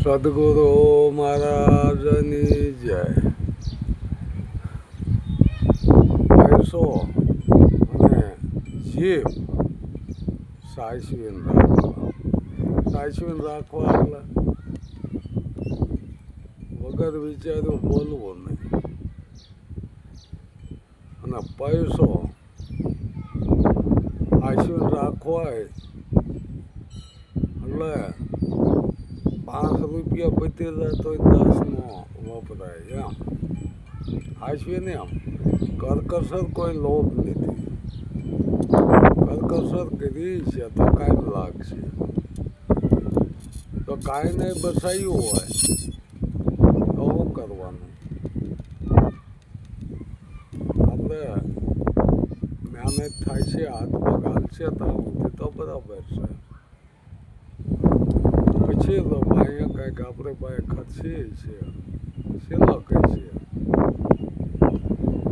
સદગુરુ મહારાજની જય. પૈસો અને જીભ સાચવીને રાખવા એટલે વગર વિચાર્યું બોલવું નહીં. અને પૈસો સાચવીને રાખવો એટલે 5 રૂપિયા પતી જાય તો 10નો વપરાય. એમ સાચવીને એમ કરકસર કોઈ લોભ નથી. કરકસર કરી છે તો કાંઈ લાગશે. તો કાંઈ નહીં બસાયું હોય તો શું કરવાનું? આપણે મહેનત થાય છે, હાથ પગ હાલશે તો બરાબર છે. પછી તો ભાઈ કંઈક આપણે ભાઈ ખર્ચીએ છીએ, શેના કહીએ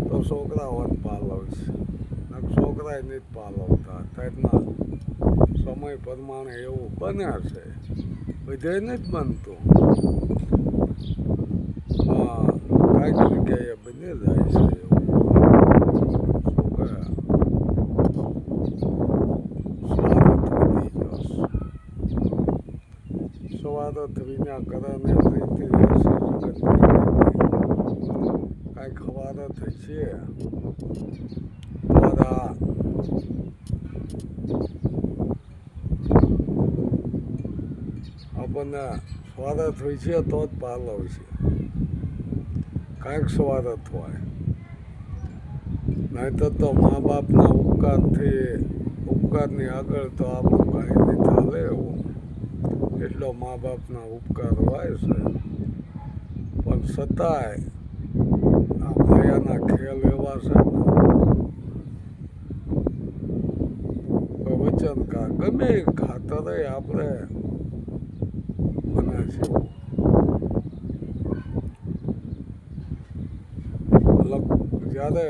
તો છોકરાઓને પાલવશે. છોકરાએ નથી પાલવતા. અત્યારના સમય પ્રમાણે એવું બને છે. બધે નથી બનતું. કાંઈક જગ્યાએ બની જાય છે એવું. સ્વાર્થ વિના કરને પ્રીતિ કાંઈક ખવારત છે દ્વારા આપણને સ્વાર્થ હોય છે તો જ પાલવ છે. કાંઈક સ્વાર્થ હોય, નહીંતર તો મા બાપના ઉપકારની આગળ તો આપણું કાંઈ નહીં ચાલે એવું. એટલો મા બાપના ઉપકાર હોય છે, પણ છતાંય આ માયાના ખેલ એવા છે ને વચન ગમે ખાતરે આપણે બને છે. જ્યારે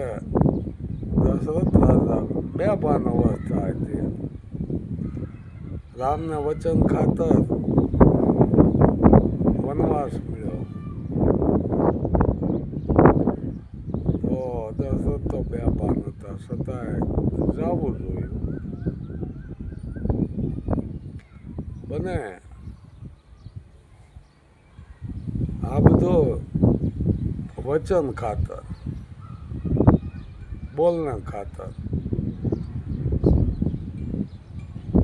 દશરથ રાજા બેભાન અવસ્થા હતી, રામને વચન ખાતર વનવાસ મળ્યો તો દશરથ તો બેભાન હતા, છતાંય જવું જોયું. બને આ બધું વચન ખાતર, બોલને ખાતર.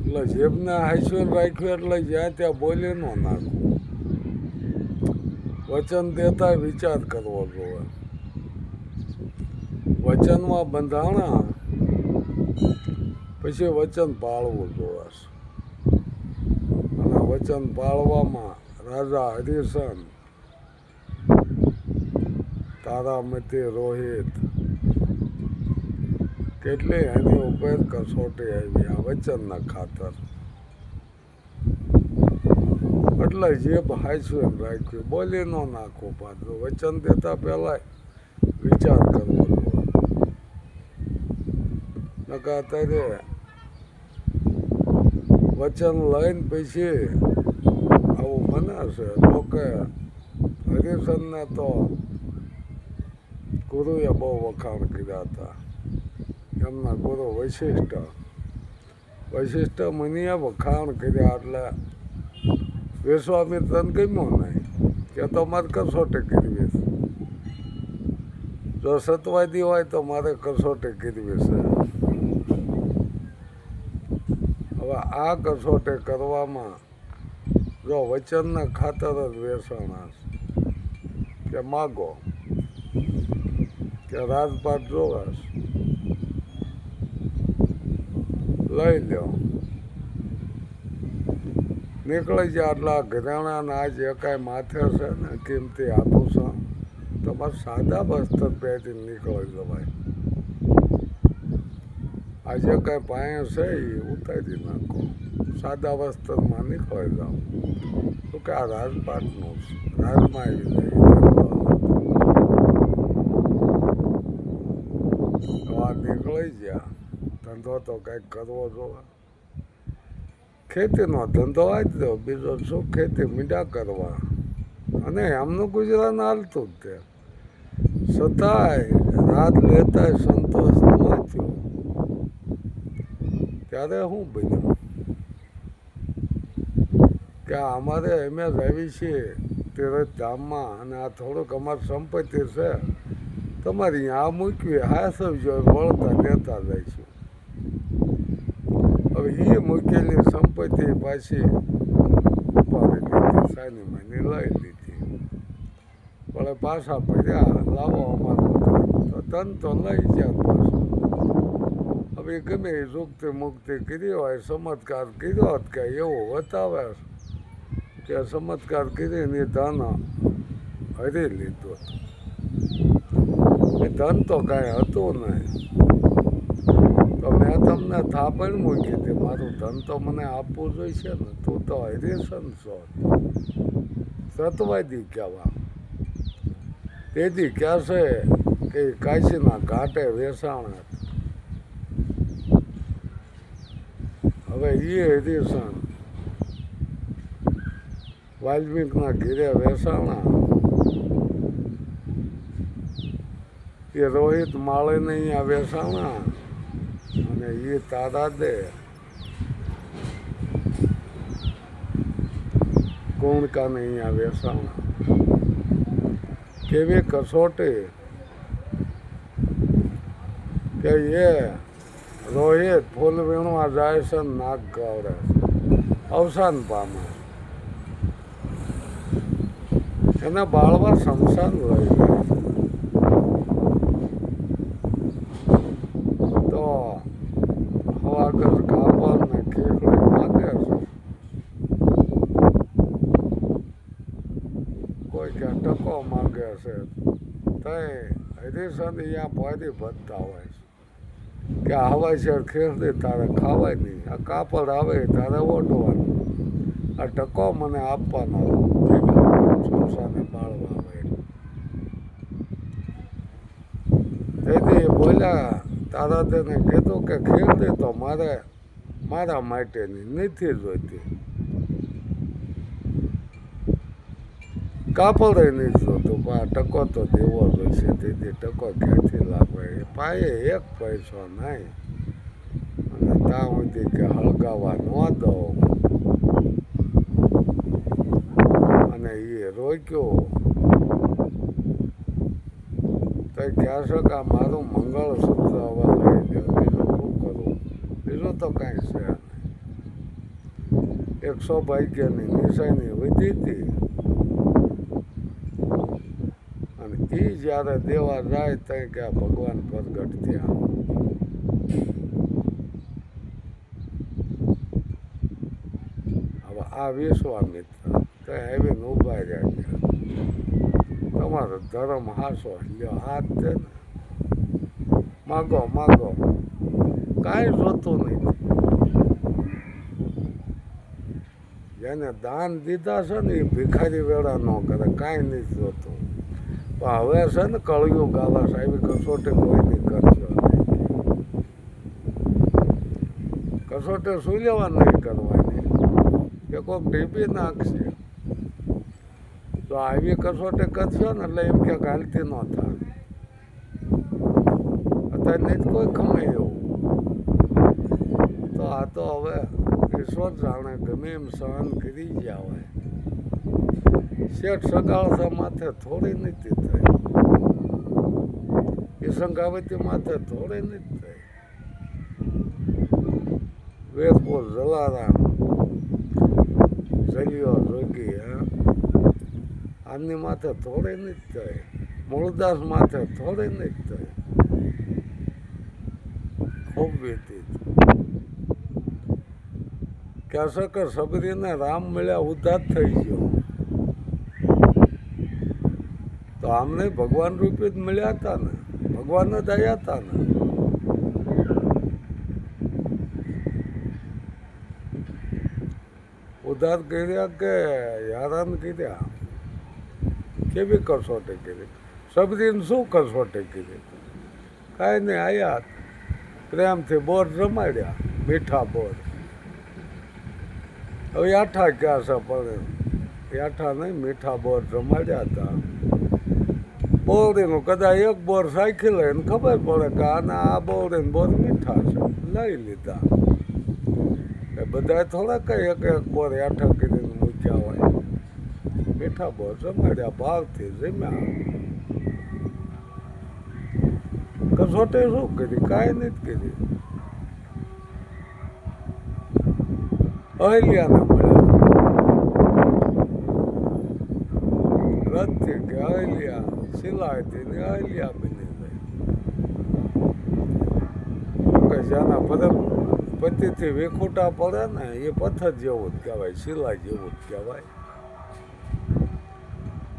એટલે જીભને હાંસવીને રાખ્યું એટલે જ્યાં ત્યાં બોલી ન નાખવું. વચન દેતા વિચાર કરવો જોઈએ. વચનમાં બંધાણા પછી વચન પાળવું જોઈએ. અને વચન પાળવામાં રાજા હરિશન, તારામતી, રોહિત કેટલી એની ઉપર કસોટી આવી આ વચનના ખાતર. એટલે જીભ હાંસવીને રાખ્યું, બોલી ન નાખવું. પાછું વચન દેતા પહેલાં વિચાર કરવો જોઈએ. નકા અત્યારે વચન લઈને પછી આવું બને છે. લોકે હરિશનને તો ગુરુએ બહુ વખાણ કર્યા હતા. એમના ગુરુ વશિષ્ઠ મુનિએ વખાણ કર્યા એટલે વિશ્વામિત્રને ગમ્યો નહીં કે તો મારે કસોટી કરવી છે. જો સત્યવાદી હોય તો મારે કસોટી કરવી છે. હવે આ કસોટી કરવામાં જો વચનના ખાતર જ વેસાણા કે માગો કે રાજપાટ જોવાસ લઈ લો, નીકળી જાય. આટલા ઘરેણાના જે કાંઈ માથે છે ને કિંમતી આભૂષણ, તમારે સાદા વસ્ત્ર પહેરીને નીકળી જવાય. આજે કાંઈ પાયા છે એ ઉતારી નાખો, સાદા વસ્ત્રમાં નીકળી જાઓ. તો કે આ રાજપાટનું રાજમાં આવી જાય. નીકળી ગયા. ધંધો તો કંઈક કરવો જોઈએ. ખેતીનો ધંધો આપી દો, બીજો શું ખેતી મીંડા કરવા. અને એમનું ગુજરાન હાલતું જ તે છતાંય રાત લેતાય સંતોષ ન થયો. ત્યારે શું બન્યું કે અમારે અમે આવી છીએ તીરથ ધામમાં અને આ થોડુંક અમારી સંપત્તિ છે, તમારી આ મૂકવી હાસવજો, વળતા દેતા જઈશું. હવે એ મૂકેલી સંપત્તિ પાછી ઉપાડી લીધી, સાની માની લઈ લીધી. પણ પાછા ભર્યા લાવો અમારો ધન તો લઈ ગયા પાછું. હવે ગમે એ મુક્તિ મુક્તિ કરી હોય, ચમત્કાર કર્યો કે એવું બતાવે કે ચમત્કાર કરીને ધન હરી લીધું. ધન તો કાંઈ હતું નહીં. તો મેં તમને થાપણ મૂકી હતી, મારું ધન તો મને આપવું જોઈશે ને. તું તો હરિશન છો, સતવાદી કહેવા. તેથી કહેશે કે કાશીના ઘાટે વેસાણ. હવે એ હરિશન વાલ્મીકના ઘીરે વેસાણા. એ રોહિત માળીને અહીંયા વેસાણા અને એ તારા દે કુણકાને અહીંયા વેસાણા. કેવી કસોટી કે એ રોહિત ફૂલ વીણવા જાય છે, નાક ગવડે અવસાન પામે. એને બાળવા શમશાન લઈ જાય. તો હવાગર કાપડ ને ખીખડી માગે છે. કોઈ કે ટકો માગે છે. તઈ હરીશન અહીંયા પાડી ભરતા હોય છે કે હવાઈ શેર ખીખડી તારે ખાવાય નહીં, આ કાપડ આવે તારે ઓઢવાનું, આ ટકો મને આપવાનો શમશાને બાળવા આવે. તેથી બોલ્યા તારા તેને કીધું કે ખીખડી તો મારા માટેની નથી જોઈતી, કાપડે નહીં જોતું, પણ આ ટકો તો દેવો જોઈશે. તેથી ટકો ક્યાંથી લાવે? પાયે એક પૈસો નહીં અને ત્યાં સુધી કે હળગાવા ન દઉં. અને એ રોક્યો તો કહેશે કે મારું મંગળસૂત્ર હવે લઈ લો, બીજું શું કરું? બીજું તો કાંઈ છે નહીં. 100 ભાગ્યની નિશાની વધી હતી. અને એ જ્યારે દેવા જાય ત્યાં કે ભગવાન પ્રગટ થયા. હવે આ વિશ્વામિત્ર તો આવીને ઊભા રહ્યા છે. તમારો ધર્મ હાસો લ્યો, હાથ છે ને, માગો માગો, કાંઈ જોતું નથી. જેને દાન દીધા છે ને એ ભિખારી વેળા ન કરે, કાંઈ નથી જોતું. પણ હવે છે ને કળિયુગ આવે છે, આવી કસોટી કોઈ નહીં કરશો. કસોટી શું લેવા નહીં કરવાની કે કોઈક ટીપી નાખશે. તો આવી કસોટી કરશો ને એટલે એમ કે હાલતી ન થાય. અત્યારે નહીં કોઈ ખમે એવું. તો આ તો હવે ઈશ્વર જાણે ગમે એમ સહન કરી ગયા હોય. શેઠ સગાળસા માથે થોડી નથી થઈ, એ સંગાવતી માથે થોડી નથી થઈ. વેરપુર જલારામ જલિયો જોગી આમની માથે થોડી નથી થઈ, મૂળદાસ માથે થોડી નથી થઈ. ખૂબ વીતી કહેશે કે સબરીને રામ મળ્યા ઉદ્ધાર થઈ ગયો. તો આમને ભગવાન રૂપી જ મળ્યા હતા ને, ભગવાન જ આવ્યા હતા ને. ઉદ્ધાર કર્યા કે હેરાન કર્યા? કેવી કસોટી કરી? સબરીને શું કસોટી કરી? કાંઈ નહીં, આયા પ્રેમથી બોર રમાડ્યા, મીઠા બોર. હવે આઠા ક્યાં છે પડે યાઠા નહીં મીઠા બોર જમાડ્યા હતા. બોરડીનું કદાચ એક બોર સાખી લે ને ખબર પડે કે આના આ બોરડીને બોર મીઠા છે, લઈ લીધા. એ બધા થોડા કઈ એક બોર યાઠા કરીને મૂક્યા હોય. મીઠા બોર જમાડ્યા, ભાવથી જમ્યા. કસોટી શું કરી? કાંઈ નથી કરી. અહિલ્યાને મળ્યા રથથી કે અહિલ્યા સિલાઈથી ને અહિલ્યા બની ગઈ. જેના પતિથી વિખૂટા પડે ને એ પથ્થર જેવું જ કહેવાય, સિલાઈ જેવું જ કહેવાય.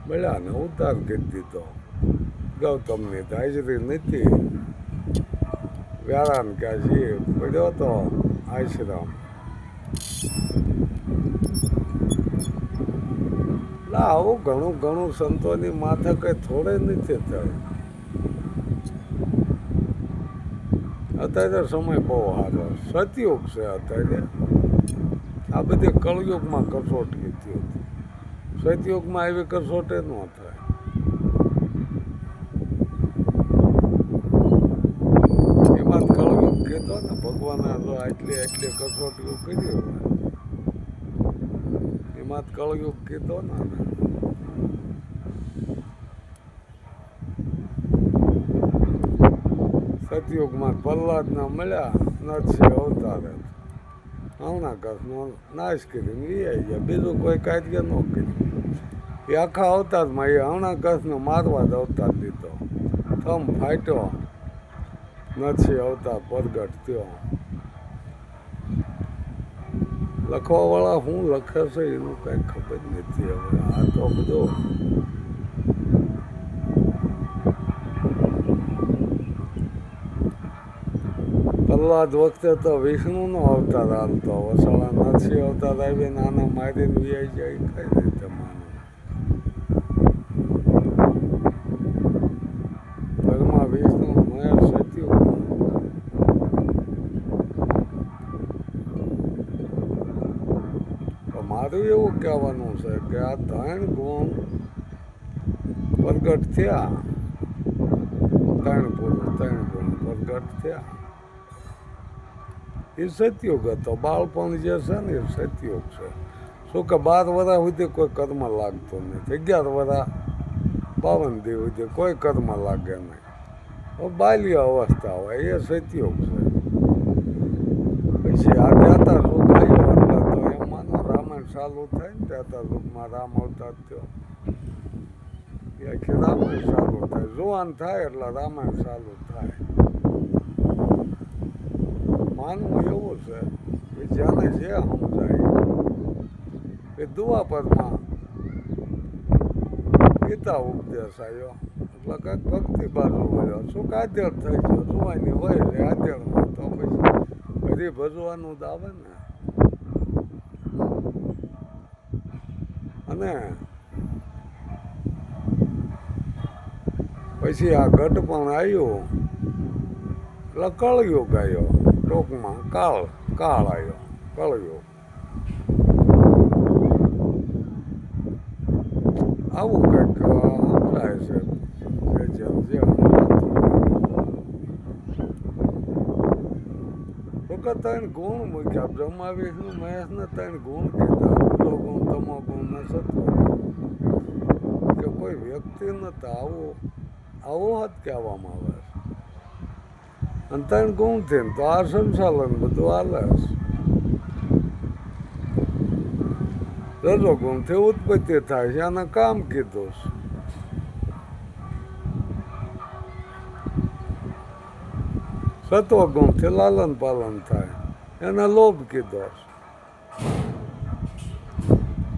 મળ્યા ને ઉતાર કરી દીધો. ગૌતમની હાજરી નથી. વ્યારાન ક્યાં જઈએ પડ્યો તો આશ્રમ. આવું ઘણું ઘણું સંતોની માથે કઈ થોડે નથી થાય. અત્યારે સમય બહુ સારો સતયુગ છે. અત્યારે આ બધી કળયુગમાં કસોટી થયું. સતયુગમાં એવી કસોટી ન થાય. એમાં કળયુગ કહેતો ને ભગવાને જો આટલી કસોટીઓ કરી હોય એમાં કળયુગ કીધો ને. સતયુગમાં પ્રહલાદના મળ્યા નરસિંહ અવતારે હરણાકશનો નાશ કરીને લઈ આવી ગયા. બીજું કોઈ કાર્ય ન કર્યું. એ આખા અવતારમાં એ હરણાકશને મારવા જ અવતાર લીધો. થમ ફાટ્યો, નરસિંહ અવતાર પ્રગટ થયો. લખવાવાળા શું લખે છે એનું કાંઈ ખબર નથી. હવે આ તો બધો પ્રહલાદ વખતે તો વિષ્ણુનો અવતાર હાલતો. વસાળા નરસિંહ અવતાર આવીને આને મારીને વિયાઈ જાય કઈ રીતે માનો? ઘરમાં વિષ્ણુ મહેશ સત્યુ. મારું એવું કહેવાનું છે કે આ 3 ગુણ પ્રગટ થયા. 3 પુરુષ 3 ગુણ પ્રગટ થયા. એ સતયુગ હતો. બાળપણ જે છે ને એ સતયુગ છે. શું કે 12 વર્ષ સુધી કોઈ કર્મ લાગતો નથી. 11 વર્ષ 52 દી સુધી કોઈ કર્મ લાગે નહીં. બાલ્ય અવસ્થા હોય એ સતયુગ છે. પછી આ ત્યાતા સુખ આવ્યો એટલે તો એમ માનો રામાયણ ચાલુ થાય ને ત્યાતા સુખમાં રામ અવતાર થયો. એ આખી રામાયણ ચાલુ થાય. જુવાન થાય એટલે રામાયણ ચાલુ થાય. માનવું એવું છે કે જેને જે સમજાય એ દ્વાપરમાં ગીતા ઉપદેશ આવ્યો એટલે કંઈક ભક્તિ બાજુ વળ્યો. સુખ આધેડ થઈ ગયો. જુવાની વય લે આધેડમાં તો પછી હરી ભજવાનું જ આવે ને. અને પછી આ ગઢ પણ આવ્યું એટલે કળયુગ આવ્યો. ટૂંકમાં કાળ આવ્યો. કળયુગ આવું કંઈક સમજાય છે. જે 3 ગુણ મૂક્યા. બ્રહ્મા વિષ્ણુ મહેશને 3 ગુણ કીધા. રજો ગુણ, તમો ગુણ ને સત્વ. કે કોઈ વ્યક્તિ નતા આવો હદ કહેવામાં આવે છે. અને 3 ગુણ થઈને તો આ સંચાલન બધું હાલે છે. રજો ગુણથી ઉત્પત્તિ થાય છે. આને કામ કીધું છે. સત્વગુણથી લાલન પાલન થાય એને લોભ કીધો.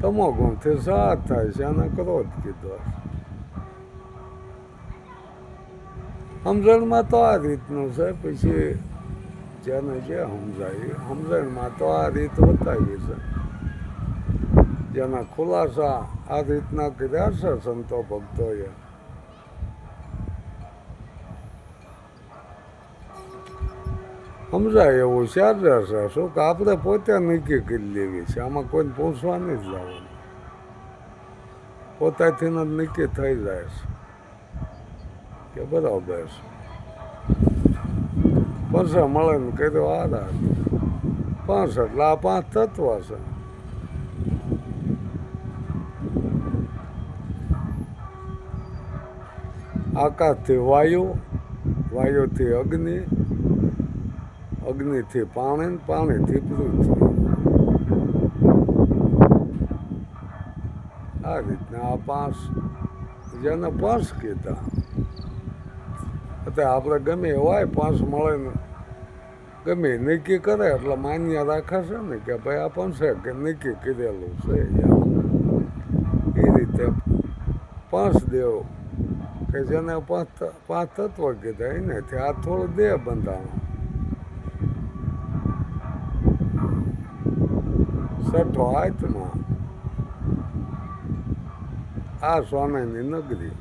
તમો ગુણથી સાથ થાય છે એને ક્રોધ કીધો. સમજણમાં તો આ રીતનું છે. પછી જેને જે સમજાય સમજણમાં તો આ રીત બતાવી છે. જેના ખુલાસા આ રીતના કર્યા છે સંતો ભક્તોએ. સમજાય એવું ચાલે છે. શું કે આપણે પોતે નક્કી કરી લેવી છે. આમાં કોઈને પૂછવા નથી જવાનું. પોતાથી જ નક્કી થઈ જાય છે કે બરાબર છે. પછી મળે ને કર્યો આધાર 5 એટલે આ 5 તત્વ છે. આકાશથી વાયુ, વાયુથી અગ્નિ, અગ્નિથી પાણી, પાણીથી પૃથ્વી. આ રીતના આ 5 જેને 5 કીધા. અત્યારે આપણે ગમે હોય 5 મળે ને ગમે નક્કી કરે એટલે માન્ય રાખે છે ને કે ભાઈ આ 5 કે નક્કી કરેલું છે. એ રીતે 5 દેવ કે જેને 5 તત્વ કીધા એનેથી આ થોડું દેહ બંધાણું. છઠ્ઠો આત્મા, આ સોનાની નગરી,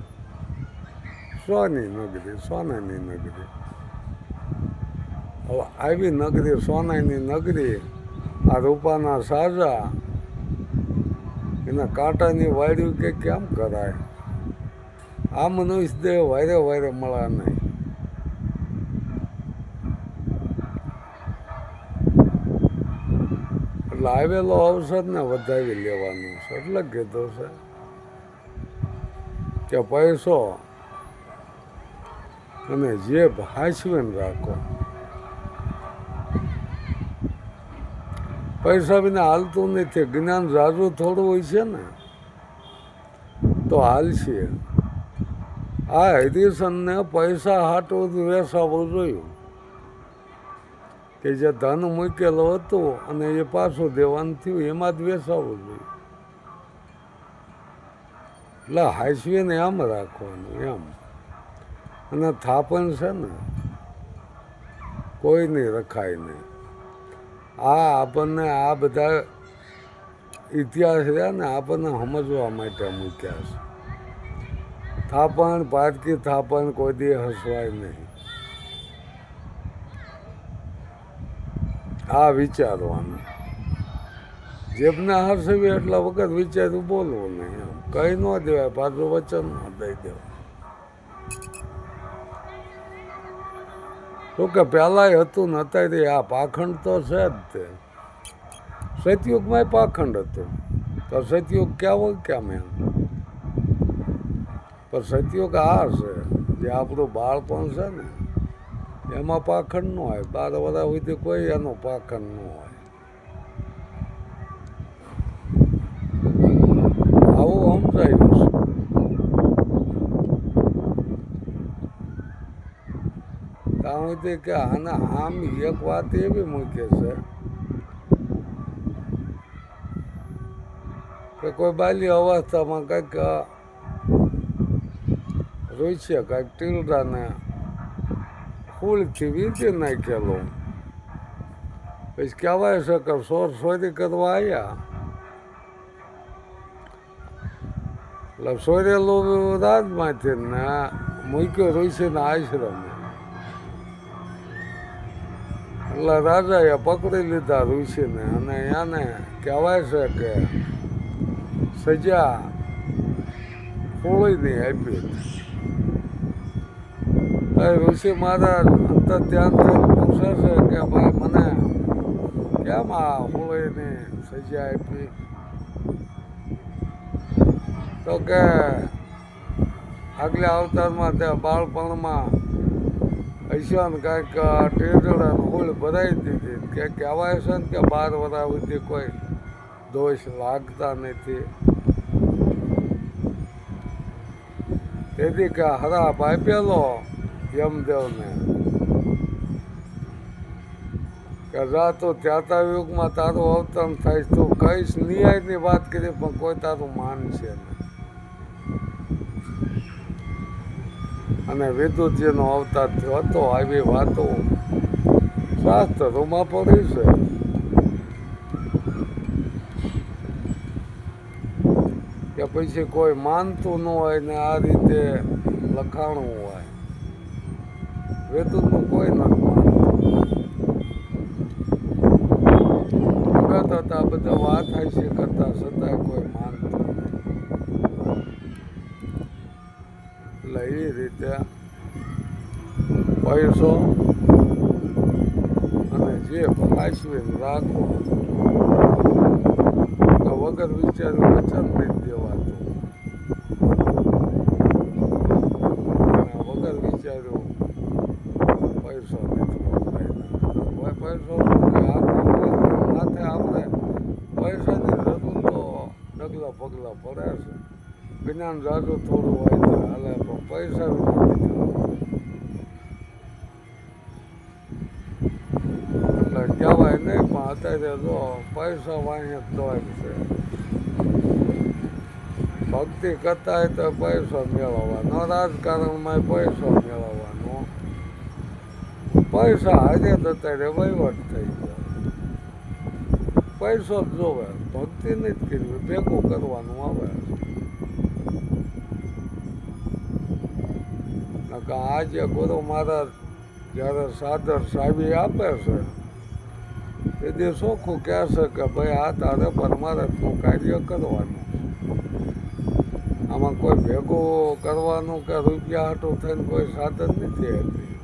સોનાની નગરી. હવે આવી નગરી, સોનાની નગરી, આ રૂપાના સાજા, એના કાંટાની વાળ્યું કે કેમ કરાય? આ મનુષ્ય દેહ વારે વારે મળે નહીં. એટલે આવેલો અવસરને વધાવી લેવાનું છે. એટલે કીધું છે કે પૈસો અને જેબ હાંસવીને રાખો. પૈસા વિના હાલતું નથી. જ્ઞાન ઝાઝું થોડું હોય છે ને તો હાલશે. આ હરિસનને પૈસા હાટું જ વેસાવવું જોયું કે જે ધન મૂકેલું હતું અને એ પાછું દેવાનું થયું એમાં જ વેસાવવું જોઈએ. એટલે હાંસવીને એમ રાખવાનું એમ. અને થાપણ છે ને કોઈ નહીં રખાય નહીં. આ આપણને આ બધા ઇતિહાસ રહ્યા ને આપણને સમજવા માટે મૂક્યા છે. થાપણ, પારકી થાપણ કોઈ દી હસવાય નહીં. આ વિચારવાનું. જેબને હસવી એટલા વખત વિચાર્યું બોલવું નહીં. એમ કઈ ન દેવાય, પાછું વચન ન દઈ દેવાય. તો કે પહેલાંય હતું ને અત્યારે આ પાખંડ તો છે જ તે. સતયુગમાં પાખંડ હતું તો સતયુગ કેવો કેમ એમ. પણ સતયુગ આ છે જે આપણું બાળપણ છે ને એમાં પાખંડ ન હોય. 12 વર્ષ સુધી કોઈ એનો પાખંડ ન હોય. આવું સમજાયું છે. ત્યાં સુધી કે આના આમ એક વાત એવી મૂકે છે કે કોઈ બાલ્ય અવસ્થામાં કંઈક રોઈશે, કંઈક ટીલડાને ફૂલથી વીંટી નાખેલો. પછી કહેવાય છે કે ચોરી કરવા આવ્યા એટલે સોરેલું રાજમાંથી ને મૂક્યો ઋષિના આશ્રમે. એટલે રાજાએ પકડી લીધા ઋષિને અને એને કહેવાય છે કે સજા હોળીની આપી. ઋષિ મહારાજ અંતર ધ્યાન થઈને પૂછે છે કે ભાઈ મને કેમ આ હોળીની સજા આપી? તો કે આગલા અવતારમાં ત્યાં બાળપણમાં હશે ને કાંઈક ટેરડાને હોળ ભરાઈ દીધી. કે કહેવાય છે ને કે 12 વર્ષ સુધી કોઈ દોષ લાગતા નથી. તેથી કે હરાપ આપેલો યમદેવને કે જા તું ત્યાતા યુગમાં તારું અવતરણ થાય. તું કઈશ ન્યાયની વાત કરી પણ કોઈ તારું માનશે નહીં. અને વિદ્યુતજીનો અવતાર થયો હતો. આવી વાતો શાસ્ત્રોમાં પડી છે. કે પછી કોઈ માનતું ન હોય ને આ રીતે લખાણું હોય. વિદ્યુતનું કોઈ નથી માનતું. હતા બધા વાત હાઈસી કરતા છતાંય કોઈ માનતું નહીં. એ રીતે પૈસો અને જે સાચવીને રાખો તો વગર વિચાર્યું વચન નહીં દેવાતું અને વગર વિચાર્યું પૈસો નથી વપરાય પૈસો માથે આપણે પૈસાની જરૂર તો ડગલા પગલા પડે છે જ્ઞાન જાજુ થોડું હોય તો હાલે પણ પૈસા એટલે કહેવાય નહીં પણ અત્યારે જો પૈસા વાંહે દોડ છે ભક્તિ કરતા હોય તો પૈસો મેળવવાનો રાજકારણમાં પૈસો મેળવવાનો પૈસા હાજર અત્યારે વહીવટ થઈ ગયો પૈસો જ જોવે ભક્તિ નથી કરવી ભેગું કરવાનું આવે આજે ગુરુ મહારાજ જ્યારે સાદર સાવી આપે છે તેથી ચોખ્ખું કહેશે કે ભાઈ આ તારે પરમારથનું કાર્ય કરવાનું આમાં કોઈ ભેગું કરવાનું કે રૂપિયા હાટું થઈને કોઈ સાધન નથી હતી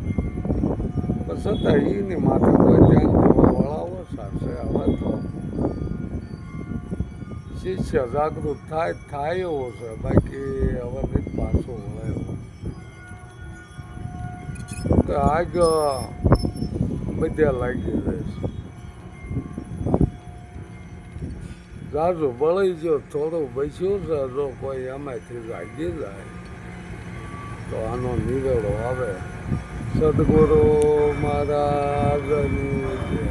પણ છતાં એની માથે કોઈ ધ્યાન દેવાવાળા ઓછા છે હવે તો શિષ્ય જાગૃત થાય એવું છે બાકી હવે નથી પાછું વળે તો આગ બધે લાગી જઈશ જાજુ બળી ગયો થોડું બચ્યું છે જો કોઈ એમાંથી જાગી જાય તો આનો નિવેડો આવે સદગુરુ મહારાજની